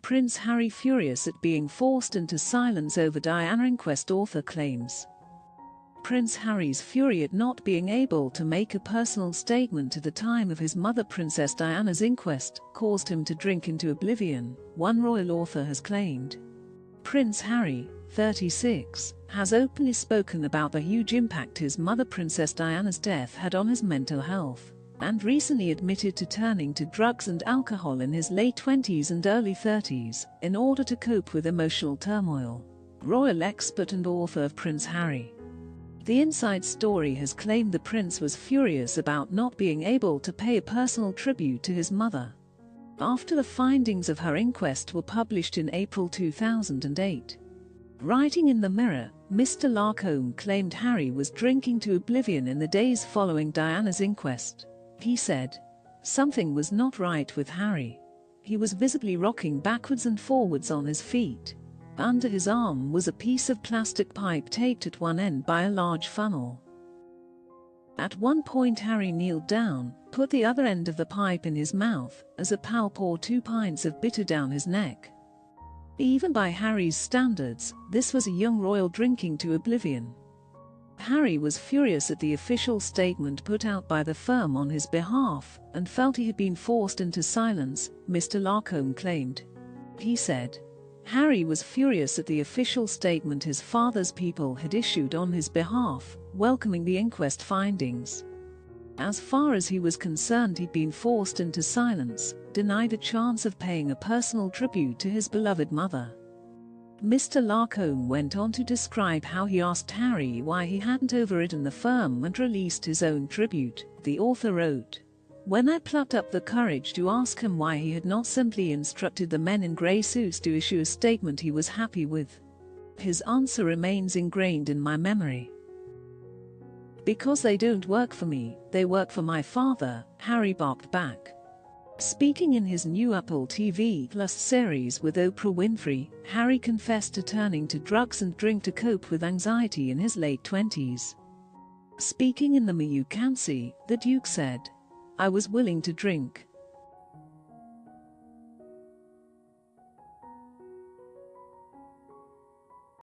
Prince Harry furious at being forced into silence over Diana inquest, author claims. Prince Harry's fury at not being able to make a personal statement at the time of his mother Princess Diana's inquest caused him to drink into oblivion, one royal author has claimed. Prince Harry, 36, has openly spoken about the huge impact his mother Princess Diana's death had on his mental health, and recently admitted to turning to drugs and alcohol in his late 20s and early 30s in order to cope with emotional turmoil. Royal expert and author of Prince Harry. The Inside Story has claimed the prince was furious about not being able to pay a personal tribute to his mother after the findings of her inquest were published in April 2008. Writing in the Mirror, Mr. FURl0US claimed Harry was drinking to oblivion in the days following Diana's inquest. He said, "Something was not right with Harry. He was visibly rocking backwards and forwards on his feet. Under his arm was a piece of plastic pipe taped at one end by a large funnel. At one point Harry kneeled down, put the other end of the pipe in his mouth, as a pal poured 2 pints of bitter down his neck." Even by Harry's standards, this was a young royal drinking to oblivion. Harry was furious at the official statement put out by the firm on his behalf, and felt he had been forced into silence, Mr. FURl0US claimed. He said, Harry was furious at the official statement his father's people had issued on his behalf, welcoming the inquest findings. As far as he was concerned, he'd been forced into silence, denied a chance of paying a personal tribute to his beloved mother. Mr. FURl0US went on to describe how he asked Harry why he hadn't overridden the firm and released his own tribute. The author wrote, "When I plucked up the courage to ask him why he had not simply instructed the men in grey suits to issue a statement he was happy with, his answer remains ingrained in my memory. Because they don't work for me, they work for my father," Harry barked back. Speaking in his new Apple TV Plus series with Oprah Winfrey, Harry confessed to turning to drugs and drink to cope with anxiety in his late 20s. Speaking in the Me You Can See, the Duke said, "I was willing to drink.